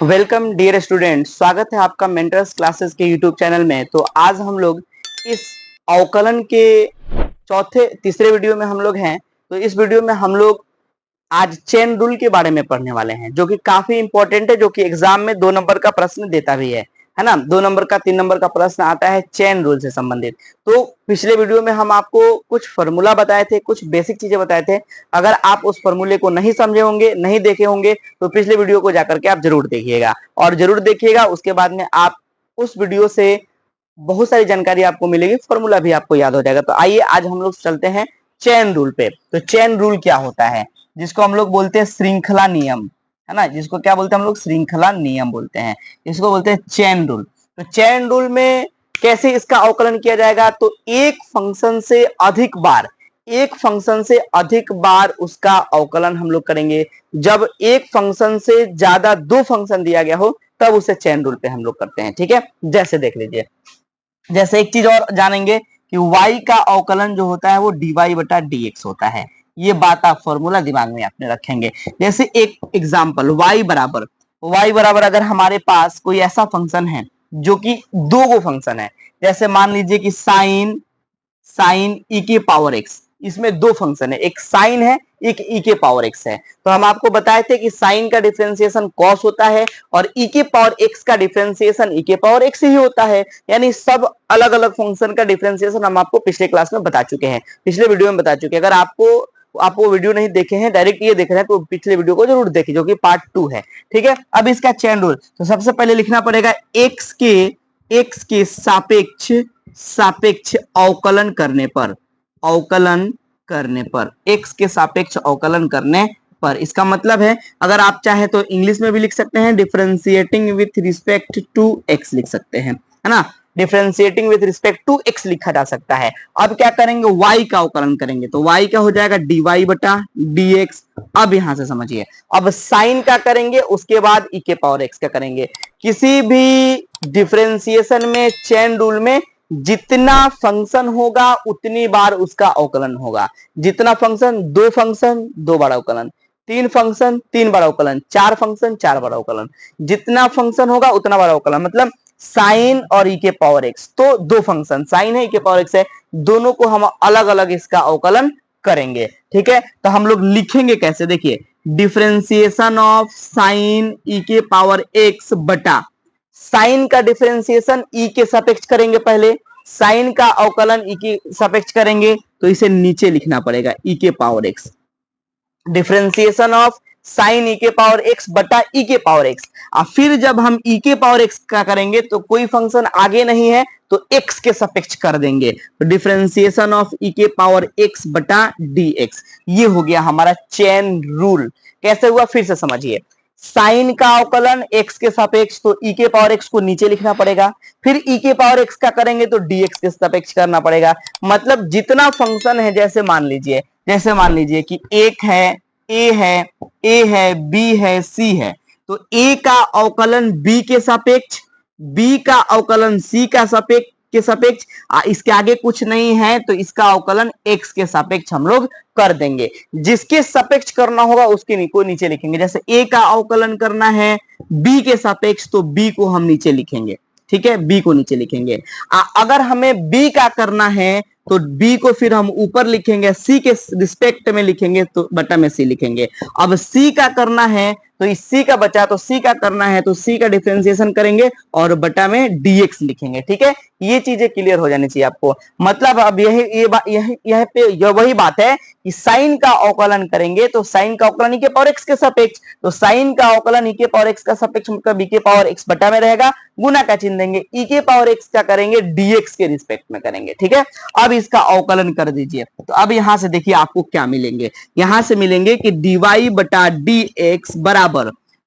Welcome dear student, स्वागत है आपका मेंटर्स क्लासेस के यूट्यूब चैनल में। तो आज हम लोग इस अवकलन के तीसरे वीडियो में हम लोग हैं। तो इस वीडियो में हम लोग आज चेन रूल के बारे में पढ़ने वाले हैं, जो कि काफी इंपॉर्टेंट है, जो कि एग्जाम में 2 नंबर का प्रश्न देता भी है ना। 2 नंबर का 3 नंबर का प्रश्न आता है चेन रूल से संबंधित। तो पिछले वीडियो में हम आपको कुछ फॉर्मूला बताए थे, कुछ बेसिक चीजें बताए थे। अगर आप उस फॉर्मूले को नहीं समझे होंगे, नहीं देखे होंगे, तो पिछले वीडियो को जाकर के आप जरूर देखिएगा और जरूर देखिएगा। उसके बाद में आप उस वीडियो से बहुत सारी जानकारी आपको मिलेगी, फॉर्मूला भी आपको याद हो जाएगा। तो आइए आज हम लोग चलते हैं चेन रूल पे। तो चेन रूल क्या होता है, जिसको हम लोग बोलते हैं श्रृंखला नियम, है ना। जिसको क्या बोलते हैं हम लोग, श्रृंखला नियम बोलते हैं। इसको बोलते हैं चेन रूल। तो चेन रूल में कैसे इसका अवकलन किया जाएगा, तो एक फंक्शन से अधिक बार उसका अवकलन हम लोग करेंगे। जब एक फंक्शन से ज्यादा 2 फंक्शन दिया गया हो, तब उसे चेन रूल पे हम लोग करते हैं। ठीक है, जैसे देख लीजिए, जैसे एक चीज और जानेंगे कि y का अवकलन जो होता है वो dy बटा dx होता है। ये बात आप फॉर्मूला दिमाग में आपने रखेंगे। जैसे एक एग्जांपल, y बराबर अगर हमारे पास कोई ऐसा फंक्शन है जो कि 2 फंक्शन है, जैसे मान लीजिए कि साइन ई के पावर एक्स, इसमें 2 फंक्शन है, एक साइन है, एक ई के पावर एक्स है। तो हम आपको बताए थे कि साइन का डिफरेंशिएशन कॉस होता है और ई के पावर एक्स का डिफरेंशिएशन ई के पावर एक्स ही होता है। यानी सब अलग अलग फंक्शन का डिफरेंशिएशन हम आपको पिछले क्लास में बता चुके हैं, पिछले वीडियो में बता चुके हैं। अगर आप वो वीडियो नहीं देखे हैं, डायरेक्ट ये देख रहे हैं, तो पिछले वीडियो को जरूर देखिए, जो कि पार्ट 2 है। ठीक है, अब इसका चेन रूल, तो सबसे पहले लिखना पड़ेगा एक्स के सापेक्ष अवकलन करने पर एक्स के सापेक्ष अवकलन करने पर। इसका मतलब है, अगर आप चाहे तो इंग्लिश में भी लिख सकते हैं, differentiating with respect to x लिख सकते हैं, है ना। Differentiating with respect to x लिखा जा सकता है। अब क्या करेंगे, y का अवकलन करेंगे, तो y क्या हो जाएगा, dy बटा dx। अब यहां से समझिए, अब साइन का करेंगे, उसके बाद e के पावर x का करेंगे। किसी भी डिफरेंशिएशन में, चेन रूल में, जितना फंक्शन होगा उतनी बार उसका अवकलन होगा। जितना फंक्शन, 2 फंक्शन 2 बार अवकलन, 3 फंक्शन 3 बार अवकलन, 4 फंक्शन 4 बार अवकलन। जितना फंक्शन होगा उतना बार अवकलन। मतलब साइन और ई के पावर एक्स, तो 2 फंक्शन साइन है, ई के पावर एक्स है, दोनों को हम अलग अलग इसका अवकलन करेंगे। ठीक है, तो हम लोग लिखेंगे कैसे, देखिए, डिफरेंशिएशन ऑफ साइन ई के पावर एक्स बटा साइन का डिफरेंशिएशन ई के सापेक्ष करेंगे, पहले साइन का अवकलन ई के सापेक्ष करेंगे, तो इसे नीचे लिखना पड़ेगा ई के power x. Differentiation of sine e के पावर एक्स बटा ई के पावर एक्स। और फिर जब हम ई के पावर एक्स का करेंगे, तो कोई फंक्शन आगे नहीं है तो एक्स के सापेक्ष कर देंगे, तो डिफरेंशिएशन ऑफ ई के पावर एक्स बटा डी एक्स। ये हो गया हमारा चेन रूल। कैसे हुआ, फिर से समझिए। साइन का अवकलन एक्स के सापेक्ष, तो ई के पावर एक्स को नीचे लिखना पड़ेगा। फिर ई के पावर एक्स का करेंगे तो डीएक्स के सापेक्ष करना पड़ेगा। मतलब जितना फंक्शन है, जैसे मान लीजिए कि एक है, ए है, बी है, सी है, तो ए का अवकलन बी के सापेक्ष, बी का अवकलन सी का सापेक्ष के सापेक्ष, इसके आगे कुछ नहीं है तो इसका अवकलन एक्स के सापेक्ष हम लोग कर देंगे। जिसके सापेक्ष करना होगा उसके को नीचे लिखेंगे। जैसे ए का अवकलन करना है बी के सापेक्ष, तो बी को हम नीचे लिखेंगे। ठीक है, बी को नीचे लिखेंगे। अगर हमें बी का करना है तो बी को फिर हम ऊपर लिखेंगे, सी के रिस्पेक्ट में लिखेंगे तो बटा में सी लिखेंगे। अब सी का करना है तो इस सी का बचा, तो सी का करना है तो सी का डिफरेंशिएशन करेंगे और बटा में डीएक्स लिखेंगे। ठीक है, ये चीजें क्लियर हो जानी चाहिए आपको। मतलब अब यह वही बात है कि साइन का अवकलन करेंगे तो साइन का अवकलन ई के पावर एक्स के सापेक्ष, तो साइन का अवकलन ई के पावर एक्स का सापेक्ष मतलब ई के पावर एक्स बटा में रहेगा, गुना का चिन्ह देंगे, ई के पावर एक्स का करेंगे डीएक्स के रिस्पेक्ट में करेंगे। ठीक है, अब इसका अवकलन कर दीजिए। तो अब यहां से देखिए आपको क्या मिलेंगे, यहां से मिलेंगे कि dy बटा dx बराबर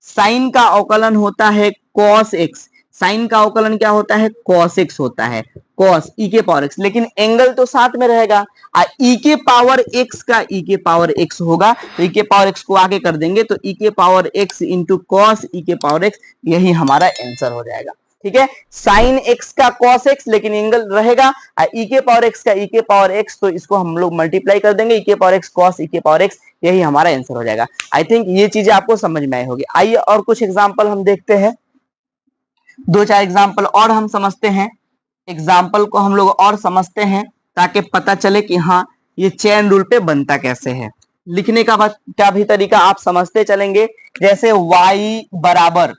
साइन का अवकलन होता है cos x, साइन का अवकलन क्या होता है, cos x होता है, cos e के पावर x, लेकिन एंगल तो साथ में रहेगा। e के पावर x का e के पावर x होगा, तो e के पावर x को आगे कर देंगे तो e के power x into cos e के पावर x, यही हमारा आंसर हो जाएगा। ठीक है, साइन एक्स का कॉस एक्स, लेकिन एंगल रहेगा ई के पावर एक्स का ई के पावर एक्स, तो इसको हम लोग मल्टीप्लाई कर देंगे, ई के पावर एक्स कॉस ई के पावर एक्स, यही हमारा आंसर हो जाएगा। आई थिंक ये चीजें आपको समझ में आई होगी। आइए और कुछ एग्जाम्पल हम देखते हैं, दो चार एग्जाम्पल और हम समझते हैं, एग्जाम्पल को हम लोग और समझते हैं ताकि पता चले कि हाँ ये चेन रूल पे बनता कैसे है। लिखने का भी तरीका आप समझते चलेंगे। जैसे y बराबर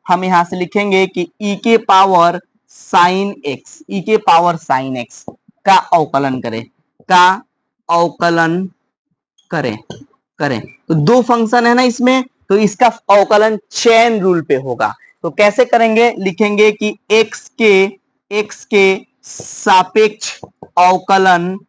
हम यहां से लिखेंगे कि e के पावर साइन एक्स, ई के पावर साइन एक्स का अवकलन करें, का अवकलन करें करें तो दो फंक्शन है ना इसमें, तो इसका अवकलन चेन रूल पे होगा। तो कैसे करेंगे, लिखेंगे कि x के सापेक्ष अवकलन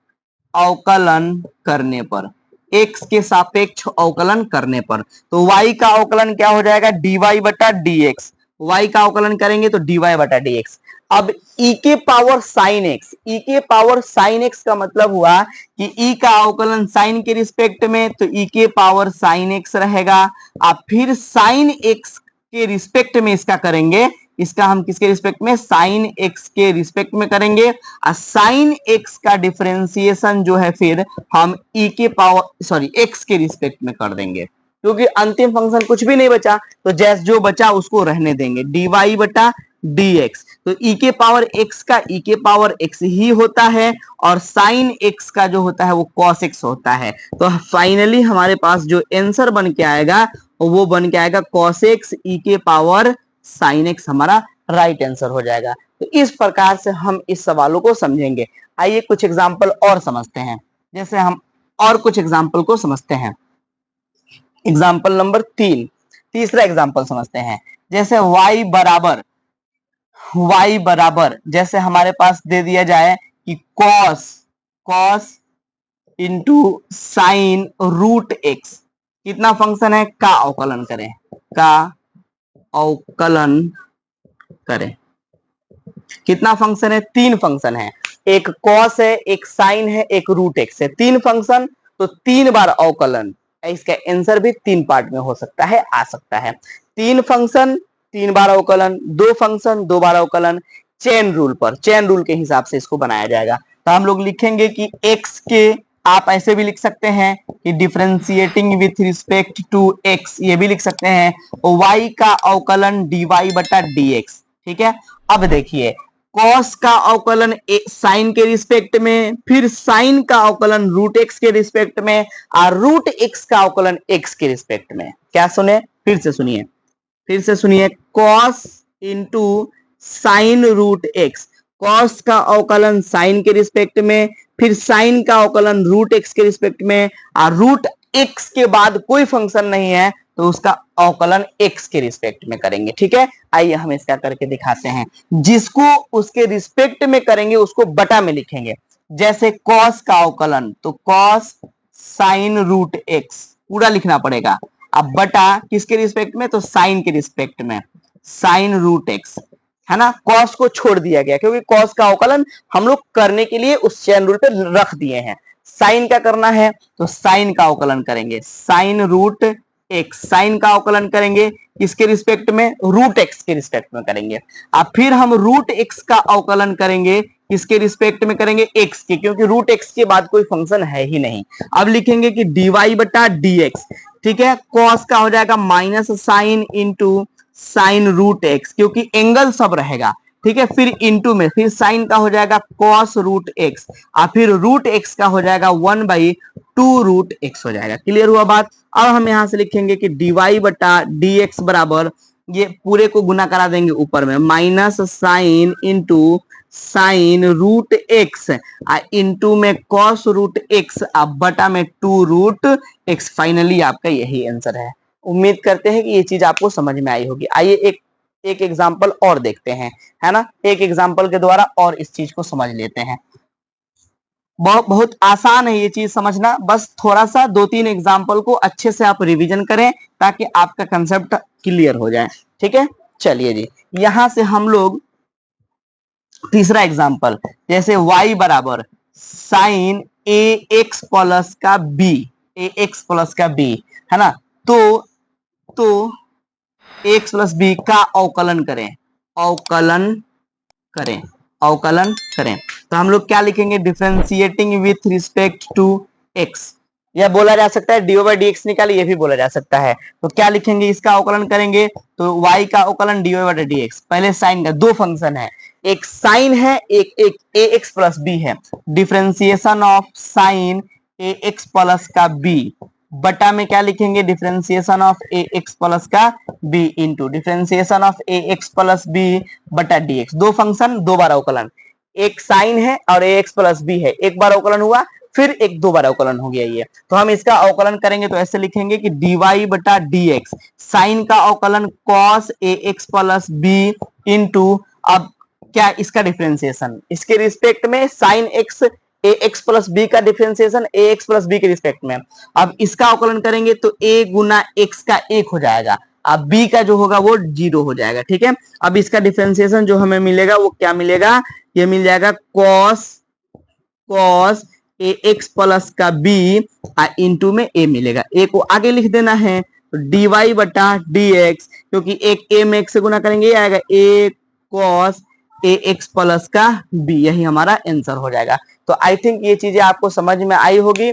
करने पर, x के सापेक्ष अवकलन करने पर, तो y का अवकलन क्या हो जाएगा, dy बटा dx, y का अवकलन करेंगे तो dy बटा dx। अब e के पावर साइन एक्स, ई के पावर साइन एक्स का मतलब हुआ कि e का अवकलन साइन के रिस्पेक्ट में, तो e के पावर साइन एक्स रहेगा। अब फिर साइन एक्स के रिस्पेक्ट में इसका करेंगे, इसका हम किसके रिस्पेक्ट में, साइन एक्स के रिस्पेक्ट में करेंगे। साइन एक्स का डिफरेंशिएशन जो है फिर हम ई के पावर सॉरी एक्स के रिस्पेक्ट में कर देंगे, क्योंकि अंतिम फंक्शन कुछ भी नहीं बचा, तो जैस जो बचा उसको रहने देंगे, dy बटा dx। तो ई के पावर एक्स का ई के पावर एक्स ही होता है, और साइन एक्स का जो होता है वो कॉस एक्स होता है। तो फाइनली हमारे पास जो आंसर बन के आएगा वो बन के आएगा कॉस एक्स ई के पावर साइन एक्स, हमारा राइट आंसर हो जाएगा। तो इस प्रकार से हम इस सवालों को समझेंगे। आइए कुछ एग्जाम्पल और समझते हैं, जैसे हम और कुछ एग्जाम्पल को समझते हैं। एग्जाम्पल नंबर 3, तीसरा एग्जाम्पल समझते हैं। जैसे y बराबर जैसे हमारे पास दे दिया जाए कि cos into sine root x, कितना फंक्शन है, का अवकलन करें, का अवकलन करें। कितना फंक्शन है, 3 फंक्शन है, एक कॉस है, एक साइन है, एक रूट एक्स है, 3 फंक्शन, तो 3 बार अवकलन। इसका आंसर भी 3 पार्ट में हो सकता है, आ सकता है। 3 फंक्शन 3 बार अवकलन, 2 फंक्शन 2 बार अवकलन, चेन रूल पर, चेन रूल के हिसाब से इसको बनाया जाएगा। तो हम लोग लिखेंगे कि x के, आप ऐसे भी लिख सकते हैं कि differentiating with respect to x, ये भी लिख सकते हैं, y का अवकलन dy बटा dx। ठीक है, अब देखिए cos का अवकलन साइन के रिस्पेक्ट में, फिर साइन का अवकलन रूट एक्स के रिस्पेक्ट में, और रूट एक्स का अवकलन x के रिस्पेक्ट में। क्या सुने, फिर से सुनिए, cos into sine root x, cos का अवकलन साइन के रिस्पेक्ट में, फिर साइन का अवकलन रूट एक्स के रिस्पेक्ट में, और रूट एक्स के बाद कोई फंक्शन नहीं है तो उसका अवकलन एक्स के रिस्पेक्ट में करेंगे। ठीक है, आइए हम इसका करके दिखाते हैं। जिसको उसके रिस्पेक्ट में करेंगे उसको बटा में लिखेंगे। जैसे कॉस का अवकलन, तो कॉस साइन रूट एक्स पूरा लिखना पड़ेगा। अब बटा किसके रिस्पेक्ट में, तो साइन के रिस्पेक्ट में, साइन रूट एक्स, है ना। कॉस को छोड़ दिया गया क्योंकि कॉस का अवकलन हम लोग करने के लिए उस चेन रूल पे रख दिए हैं। साइन का करना है तो साइन का अवकलन करेंगे, साइन रूट एक्स, साइन का अवकलन करेंगे किसके रिस्पेक्ट में, रूट एक्स के रिस्पेक्ट में करेंगे। अब फिर हम रूट एक्स का अवकलन करेंगे किसके रिस्पेक्ट में करेंगे, एक्स के, क्योंकि रूट एक्स के बाद कोई फंक्शन है ही नहीं। अब लिखेंगे कि dy बटा dx। ठीक है, कॉस का हो जाएगा minus sine into sine root x, क्योंकि एंगल सब रहेगा। ठीक है, फिर इंटू में, फिर साइन का हो जाएगा कॉस रूट एक्स, और फिर रूट एक्स का हो जाएगा 1/2 रूट एक्स हो जाएगा। क्लियर हुआ बात। अब हम यहां से लिखेंगे कि dy बटा dx बराबर, ये पूरे को गुना करा देंगे ऊपर में, minus sine into sine root x, into में कॉस रूट एक्स, अब बटा में 2 रूट एक्स। फाइनली आपका यही आंसर है। उम्मीद करते हैं कि ये चीज आपको समझ में आई होगी। आइए एक एग्जाम्पल और देखते हैं, है ना। एक एग्जाम्पल के द्वारा और इस चीज को समझ लेते हैं। बहुत आसान है ये चीज समझना, बस थोड़ा सा 2-3 एग्जाम्पल को अच्छे से आप रिवीजन करें ताकि आपका कंसेप्ट क्लियर हो जाए। ठीक है, चलिए जी, यहां से हम लोग तीसरा एग्जाम्पल, जैसे y बराबर साइन ए एक्स प्लस का बी, ए एक्स प्लस का बी, है ना। तो एक्स प्लस बी का अवकलन करें, अवकलन करें, अवकलन करें, तो हम लोग क्या लिखेंगे, differentiating with respect to x, या बोला जा सकता है डी बाई डी एक्स निकाले, ये भी बोला जा सकता है। तो क्या लिखेंगे, इसका अवकलन करेंगे तो y का अवकलन डी बाई डी एक्स, पहले साइन का, दो फंक्शन है, एक साइन है, एक ए एक्स प्लस बी है, differentiation of sine a x plus का बी बटा में क्या लिखेंगे, differentiation of a x plus का b into differentiation of a x plus b बटा डी एक्स, दो फंक्शन दो बार अवकलन, एक साइन है और ए एक्स प्लस बी है, एक बार अवकलन हुआ फिर एक दो बार अवकलन हो गया ये, तो हम इसका अवकलन करेंगे तो ऐसे लिखेंगे कि dy बटा dx, साइन का अवकलन cos ax plus b into, अब क्या इसका डिफरेंशिएशन, इसके रिस्पेक्ट में sine x a x plus b का differentiation a x plus b के रिस्पेक्ट में, अब इसका अवकलन करेंगे तो a गुना एक्स का एक हो जाएगा, अब b का जो होगा वो 0 हो जाएगा, ठीक है। अब इसका डिफरेंशिएशन जो हमें मिलेगा वो क्या मिलेगा, ये मिल जाएगा cos ए एक्स प्लस का बी इंटू में ए मिलेगा, ए को आगे लिख देना है, तो डी वाई बटा डी एक्स, क्योंकि एक ए में एक से गुना करेंगे ये आएगा ए कॉस ए एक्स प्लस का बी, यही हमारा आंसर हो जाएगा। तो आई थिंक ये चीजें आपको समझ में आई होगी।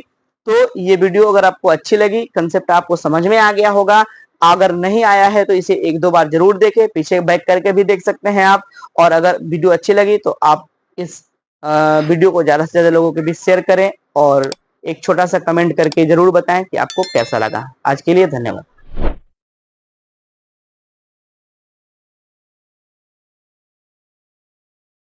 तो ये वीडियो अगर आपको अच्छी लगी, कंसेप्ट आपको समझ में आ गया होगा, अगर नहीं आया है तो इसे एक दो बार जरूर देखें, पीछे बैक करके भी देख सकते हैं आप, और अगर वीडियो अच्छी लगी तो आप इस वीडियो को ज्यादा से ज्यादा लोगों के बीच शेयर करें और एक छोटा सा कमेंट करके जरूर बताएं कि आपको कैसा लगा। आज के लिए धन्यवाद।